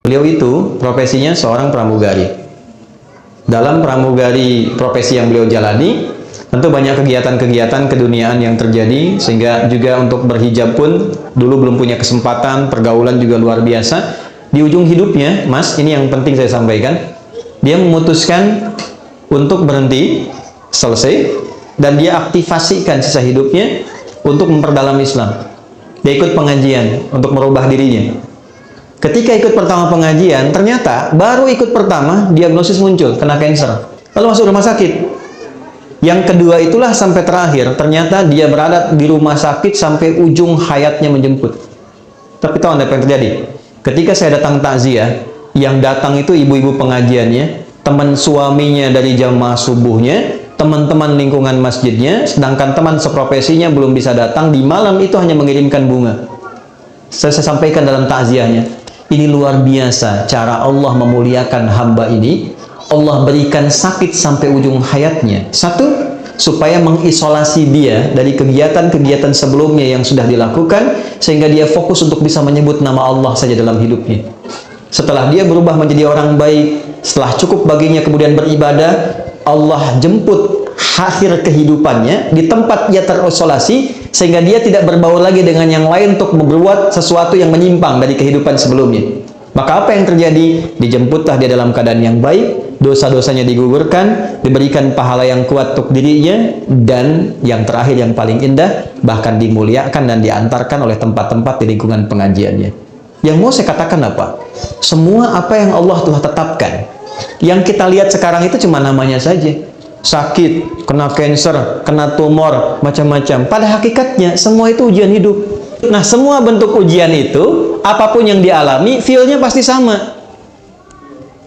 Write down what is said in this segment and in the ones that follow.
Beliau itu profesinya seorang pramugari. Dalam pramugari profesi yang beliau jalani, tentu banyak kegiatan-kegiatan keduniaan yang terjadi, sehingga juga untuk berhijab pun dulu belum punya kesempatan, pergaulan juga luar biasa. Di ujung hidupnya, Mas, ini yang penting saya sampaikan, dia memutuskan untuk berhenti, selesai, dan dia aktifasikan sisa hidupnya untuk memperdalam Islam. Dia ikut pengajian untuk merubah dirinya. Ketika ikut pertama pengajian, ternyata baru ikut pertama diagnosis muncul, kena kanker. Lalu masuk rumah sakit. Yang kedua itulah sampai terakhir, ternyata dia berada di rumah sakit sampai ujung hayatnya menjemput. Tapi tahu Anda apa yang terjadi? Ketika saya datang takziah, yang datang itu ibu-ibu pengajiannya, teman suaminya dari jamaah subuhnya, teman-teman lingkungan masjidnya, sedangkan teman seprofesinya belum bisa datang, di malam itu hanya mengirimkan bunga. Saya sampaikan dalam takziahnya, ini luar biasa cara Allah memuliakan hamba ini. Allah berikan sakit sampai ujung hayatnya. Satu, supaya mengisolasi dia dari kegiatan-kegiatan sebelumnya yang sudah dilakukan, sehingga dia fokus untuk bisa menyebut nama Allah saja dalam hidupnya. Setelah dia berubah menjadi orang baik, setelah cukup baginya kemudian beribadah, Allah jemput akhir kehidupannya di tempat dia terisolasi, sehingga dia tidak berbaur lagi dengan yang lain untuk berbuat sesuatu yang menyimpang dari kehidupan sebelumnya. Maka apa yang terjadi? Dijemputlah dia dalam keadaan yang baik, dosa-dosanya digugurkan, diberikan pahala yang kuat untuk dirinya, dan yang terakhir yang paling indah, bahkan dimuliakan dan diantarkan oleh tempat-tempat di lingkungan pengajiannya. Yang mau saya katakan apa? Semua apa yang Allah telah tetapkan, yang kita lihat sekarang itu cuma namanya saja. Sakit, kena kanker, kena tumor, macam-macam. Pada hakikatnya semua itu ujian hidup. Nah, semua bentuk ujian itu, apapun yang dialami, feel-nya pasti sama.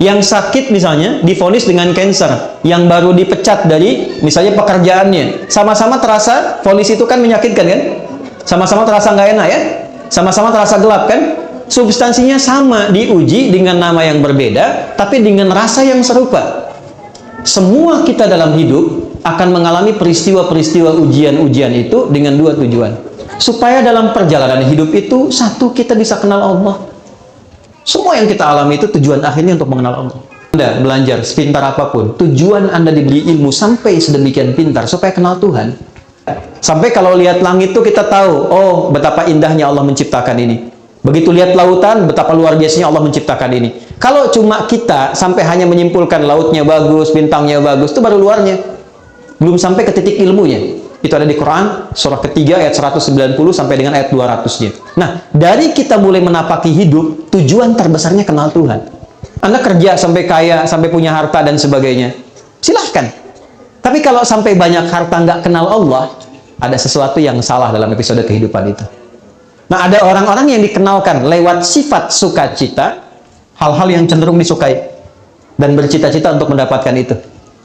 Yang sakit misalnya divonis dengan kanker, yang baru dipecat dari misalnya pekerjaannya, sama-sama terasa vonis itu kan menyakitkan kan? Sama-sama terasa nggak enak ya? Sama-sama terasa gelap kan? Substansinya sama, diuji dengan nama yang berbeda, tapi dengan rasa yang serupa. Semua kita dalam hidup akan mengalami peristiwa-peristiwa ujian-ujian itu dengan dua tujuan. Supaya dalam perjalanan hidup itu, satu, kita bisa kenal Allah. Semua yang kita alami itu tujuan akhirnya untuk mengenal Allah. Anda belajar sepintar apapun, tujuan Anda diberi ilmu sampai sedemikian pintar supaya kenal Tuhan. Sampai kalau lihat langit itu kita tahu, oh betapa indahnya Allah menciptakan ini. Begitu lihat lautan, betapa luar biasanya Allah menciptakan ini. Kalau cuma kita sampai hanya menyimpulkan lautnya bagus, bintangnya bagus, itu baru luarnya. Belum sampai ke titik ilmunya. Itu ada di Quran, surah ketiga ayat 190 sampai dengan ayat 200-nya. Nah, dari kita mulai menapaki hidup, tujuan terbesarnya kenal Tuhan. Anda kerja sampai kaya, sampai punya harta dan sebagainya. Silahkan. Tapi kalau sampai banyak harta nggak kenal Allah, ada sesuatu yang salah dalam episode kehidupan itu. Nah, ada orang-orang yang dikenalkan lewat sifat sukacita, hal-hal yang cenderung disukai, dan bercita-cita untuk mendapatkan itu.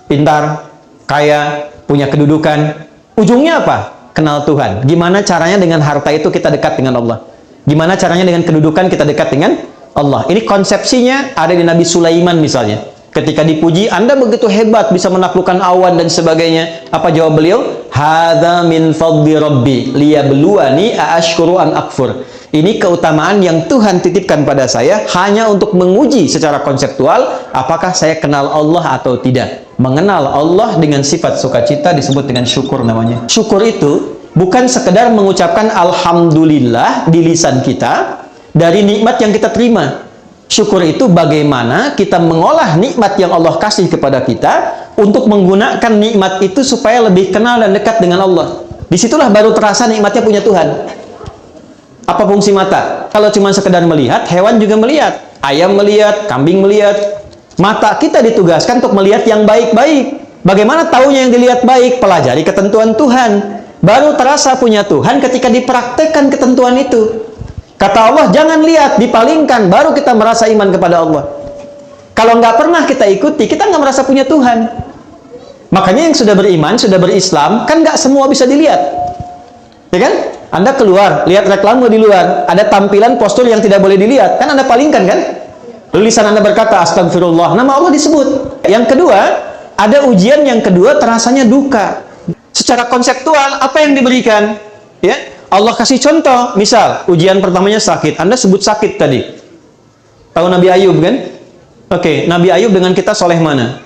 Pintar, kaya, punya kedudukan. Ujungnya apa? Kenal Tuhan. Gimana caranya dengan harta itu kita dekat dengan Allah? Gimana caranya dengan kedudukan kita dekat dengan Allah? Ini konsepsinya ada di Nabi Sulaiman misalnya. Ketika dipuji, Anda begitu hebat, bisa menaklukkan awan dan sebagainya. Apa jawab beliau? Hadza min fadli rabbi liyabluwani aashkuru am akfur. Ini keutamaan yang Tuhan titipkan pada saya hanya untuk menguji secara konseptual apakah saya kenal Allah atau tidak. Mengenal Allah dengan sifat sukacita disebut dengan syukur namanya. Syukur itu bukan sekedar mengucapkan alhamdulillah di lisan kita dari nikmat yang kita terima. Syukur itu bagaimana kita mengolah nikmat yang Allah kasih kepada kita untuk menggunakan nikmat itu supaya lebih kenal dan dekat dengan Allah. Disitulah baru terasa nikmatnya punya Tuhan. Apa fungsi mata? Kalau cuma sekedar melihat, hewan juga melihat. Ayam melihat, kambing melihat. Mata kita ditugaskan untuk melihat yang baik-baik. Bagaimana taunya yang dilihat baik? Pelajari ketentuan Tuhan. Baru terasa punya Tuhan ketika dipraktekkan ketentuan itu. Kata Allah, jangan lihat, dipalingkan, baru kita merasa iman kepada Allah. Kalau nggak pernah kita ikuti, kita nggak merasa punya Tuhan. Makanya yang sudah beriman, sudah berislam, kan nggak semua bisa dilihat. Ya kan? Anda keluar, lihat reklame di luar, ada tampilan postur yang tidak boleh dilihat, kan Anda palingkan kan? Lalu lisan Anda berkata, astagfirullah, nama Allah disebut. Yang kedua, ada ujian yang kedua, terasanya duka. Secara konseptual, apa yang diberikan? Ya, Allah kasih contoh, misal ujian pertamanya sakit, Anda sebut sakit tadi. Tahu Nabi Ayub kan? Oke, Nabi Ayub dengan kita soleh mana?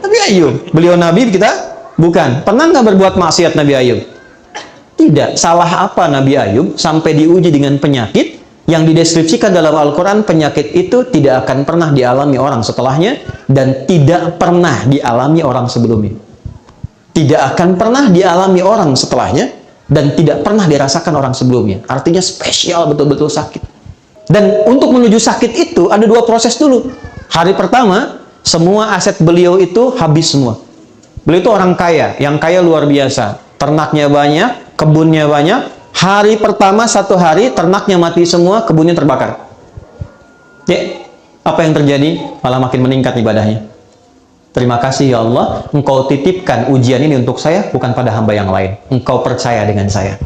Nabi Ayub. Beliau Nabi, kita bukan. Pernah nggak berbuat maksiat Nabi Ayub? Tidak. Salah apa Nabi Ayub sampai diuji dengan penyakit yang dideskripsikan dalam Al-Quran? Penyakit itu tidak akan pernah dialami orang setelahnya dan tidak pernah dialami orang sebelumnya. Tidak akan pernah dialami orang setelahnya dan tidak pernah dirasakan orang sebelumnya. Artinya spesial, betul-betul sakit. Dan untuk menuju sakit itu ada dua proses dulu. Hari pertama, semua aset beliau itu habis semua. Beliau itu orang kaya, yang kaya luar biasa. Ternaknya banyak, kebunnya banyak. Hari pertama, satu hari, ternaknya mati semua, kebunnya terbakar. Ya, apa yang terjadi? Malah makin meningkat ibadahnya. Terima kasih ya Allah, Engkau titipkan ujian ini untuk saya, bukan pada hamba yang lain. Engkau percaya dengan saya.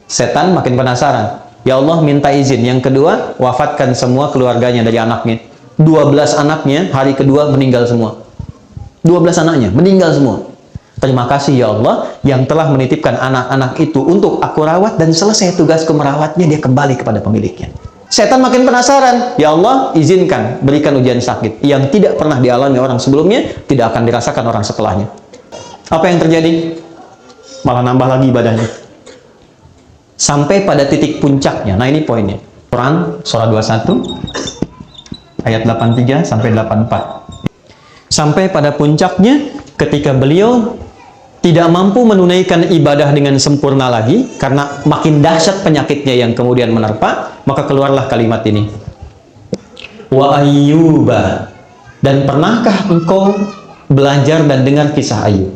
Setan makin penasaran. Ya Allah, minta izin. Yang kedua, wafatkan semua keluarganya dari anaknya. 12 anaknya, hari kedua meninggal semua. 12 anaknya, meninggal semua. Terima kasih ya Allah, yang telah menitipkan anak-anak itu untuk aku rawat, dan selesai tugasku merawatnya, dia kembali kepada pemiliknya. Setan makin penasaran. Ya Allah, izinkan, berikan ujian sakit yang tidak pernah dialami orang sebelumnya, tidak akan dirasakan orang setelahnya. Apa yang terjadi? Malah nambah lagi ibadahnya. Sampai pada titik puncaknya. Nah, ini poinnya. Quran surah 21 ayat 83 sampai 84. Sampai pada puncaknya ketika beliau tidak mampu menunaikan ibadah dengan sempurna lagi karena makin dahsyat penyakitnya yang kemudian menerpa, maka keluarlah kalimat ini. Wa Ayyuba, dan pernahkah engkau belajar dan dengar kisah Ayub?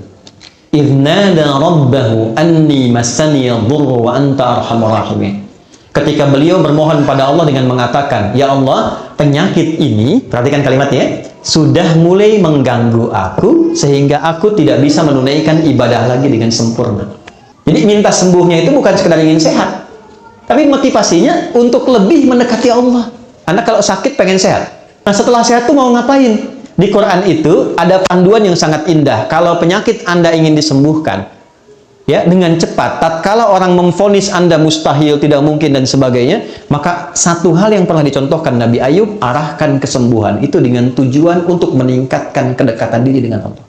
Idnada rabbahu anni massani yadhurru wa anta arhamur rahimin. Ketika beliau bermohon pada Allah dengan mengatakan, ya Allah, penyakit ini, perhatikan kalimatnya, sudah mulai mengganggu aku sehingga aku tidak bisa menunaikan ibadah lagi dengan sempurna. Jadi minta sembuhnya itu bukan sekedar ingin sehat, tapi motivasinya untuk lebih mendekati Allah. Anda kalau sakit pengen sehat. Nah, setelah sehat tuh mau ngapain? Di Quran itu ada panduan yang sangat indah. Kalau penyakit Anda ingin disembuhkan, ya, dengan cepat, tatkala orang memvonis Anda mustahil, tidak mungkin dan sebagainya, maka satu hal yang pernah dicontohkan Nabi Ayub, arahkan kesembuhan itu dengan tujuan untuk meningkatkan kedekatan diri dengan Allah.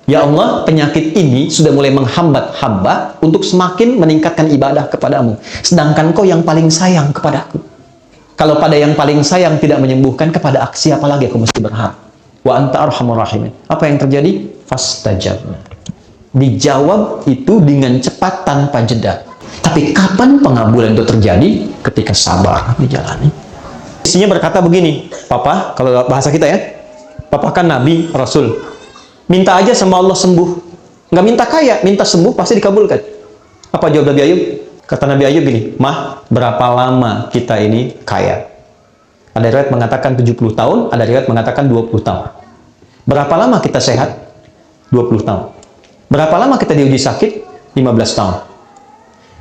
Ya Allah, penyakit ini sudah mulai menghambat hamba untuk semakin meningkatkan ibadah kepadamu, sedangkan kau yang paling sayang kepadaku. Kalau pada yang paling sayang tidak menyembuhkan, kepada aksi apa lagi aku mesti berharap? Wa anta arhamur rahimin. Apa yang terjadi? Fastajabna. Dijawab itu dengan cepat tanpa jeda. Tapi kapan pengabulan itu terjadi? Ketika sabar dijalani. Isinya berkata begini, Papa, kalau bahasa kita ya, Papa kan Nabi, Rasul. Minta aja sama Allah sembuh. Nggak minta kaya, minta sembuh pasti dikabulkan. Apa jawab Nabi Ayub? Kata Nabi Ayub gini, Mah, berapa lama kita ini kaya? Ada riwayat mengatakan 70 tahun, ada riwayat mengatakan 20 tahun. Berapa lama kita sehat? 20 tahun. Berapa lama kita diuji sakit? 15 tahun.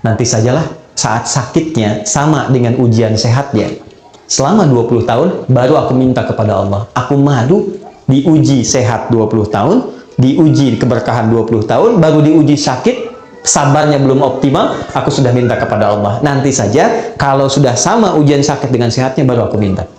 Nanti sajalah saat sakitnya sama dengan ujian sehatnya. Selama 20 tahun, baru aku minta kepada Allah. Aku madu, diuji sehat 20 tahun, diuji keberkahan 20 tahun, baru diuji sakit, sabarnya belum optimal, aku sudah minta kepada Allah. Nanti saja, kalau sudah sama ujian sakit dengan sehatnya, baru aku minta.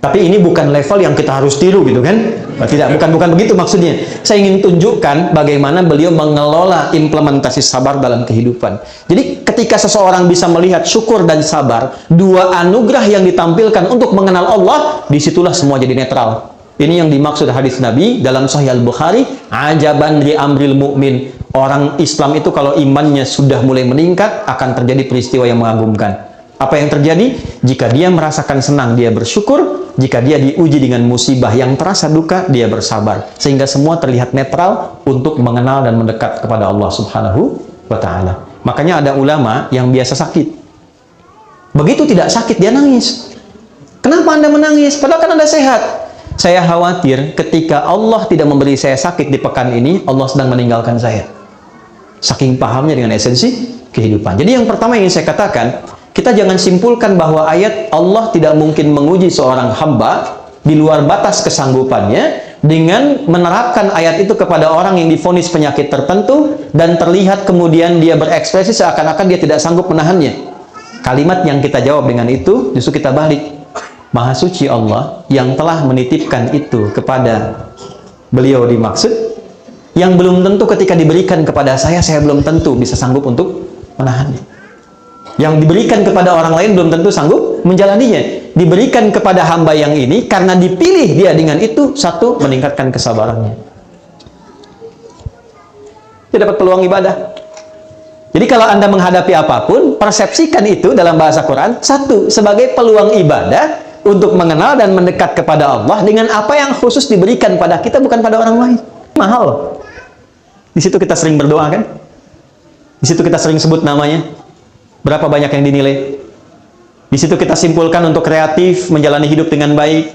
Tapi ini bukan level yang kita harus tiru gitu kan? Tidak, bukan begitu maksudnya. Saya ingin tunjukkan bagaimana beliau mengelola implementasi sabar dalam kehidupan. Jadi ketika seseorang bisa melihat syukur dan sabar, dua anugerah yang ditampilkan untuk mengenal Allah, disitulah semua jadi netral. Ini yang dimaksud hadis Nabi dalam Sahih Al-Bukhari, ajaban li amril mu'min. Orang Islam itu kalau imannya sudah mulai meningkat, akan terjadi peristiwa yang mengagumkan. Apa yang terjadi? Jika dia merasakan senang, dia bersyukur. Jika dia diuji dengan musibah yang terasa duka, dia bersabar. Sehingga semua terlihat netral untuk mengenal dan mendekat kepada Allah Subhanahu wa Ta'ala. Makanya ada ulama yang biasa sakit. Begitu tidak sakit, dia nangis. Kenapa Anda menangis? Padahal kan Anda sehat. Saya khawatir ketika Allah tidak memberi saya sakit di pekan ini, Allah sedang meninggalkan saya. Saking pahamnya dengan esensi kehidupan. Jadi yang pertama yang ingin saya katakan, kita jangan simpulkan bahwa ayat Allah tidak mungkin menguji seorang hamba di luar batas kesanggupannya dengan menerapkan ayat itu kepada orang yang divonis penyakit tertentu dan terlihat kemudian dia berekspresi seakan-akan dia tidak sanggup menahannya. Kalimat yang kita jawab dengan itu justru kita balik. Maha suci Allah yang telah menitipkan itu kepada beliau dimaksud, yang belum tentu ketika diberikan kepada saya belum tentu bisa sanggup untuk menahannya. Yang diberikan kepada orang lain belum tentu sanggup menjalaninya. Diberikan kepada hamba yang ini karena dipilih dia dengan itu, satu, meningkatkan kesabarannya. Dia dapat peluang ibadah. Jadi kalau Anda menghadapi apapun, persepsikan itu dalam bahasa Quran, satu, sebagai peluang ibadah untuk mengenal dan mendekat kepada Allah dengan apa yang khusus diberikan pada kita, bukan pada orang lain. Mahal. Di situ kita sering berdoa kan? Di situ kita sering sebut namanya. Berapa banyak yang dinilai? Di situ kita simpulkan untuk kreatif, menjalani hidup dengan baik.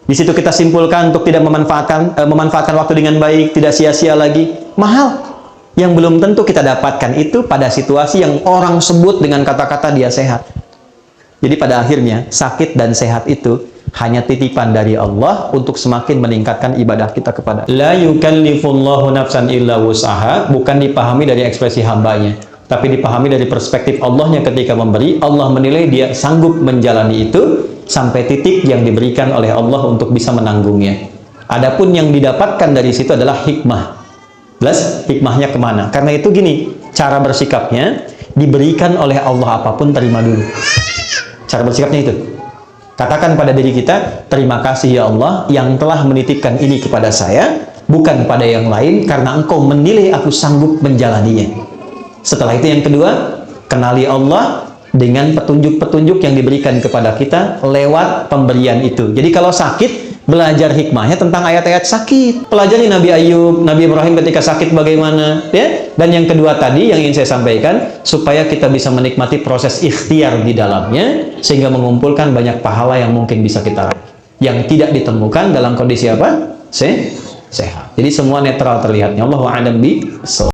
Di situ kita simpulkan untuk tidak memanfaatkan waktu dengan baik, tidak sia-sia lagi. Mahal. Yang belum tentu kita dapatkan itu pada situasi yang orang sebut dengan kata-kata dia sehat. Jadi pada akhirnya, sakit dan sehat itu hanya titipan dari Allah untuk semakin meningkatkan ibadah kita kepada Allah. La yukallifullahu nafsan illa wus'aha, bukan dipahami dari ekspresi hambanya, tapi dipahami dari perspektif Allahnya ketika memberi. Allah menilai dia sanggup menjalani itu sampai titik yang diberikan oleh Allah untuk bisa menanggungnya. Adapun yang didapatkan dari situ adalah hikmah. Jelas hikmahnya kemana? Karena itu gini, cara bersikapnya, diberikan oleh Allah apapun terima dulu. Cara bersikapnya itu, katakan pada diri kita, terima kasih ya Allah yang telah menitipkan ini kepada saya, bukan pada yang lain, karena engkau menilai aku sanggup menjalaninya. Setelah itu yang kedua, kenali Allah dengan petunjuk-petunjuk yang diberikan kepada kita lewat pemberian itu. Jadi kalau sakit, belajar hikmahnya tentang ayat-ayat sakit. Pelajari Nabi Ayub, Nabi Ibrahim ketika sakit bagaimana, ya. Dan yang kedua tadi yang ingin saya sampaikan, supaya kita bisa menikmati proses ikhtiar di dalamnya, sehingga mengumpulkan banyak pahala yang mungkin bisa kita raih, yang tidak ditemukan dalam kondisi apa? Sehat. Jadi semua netral terlihatnya. Allahu a'lam bishawab.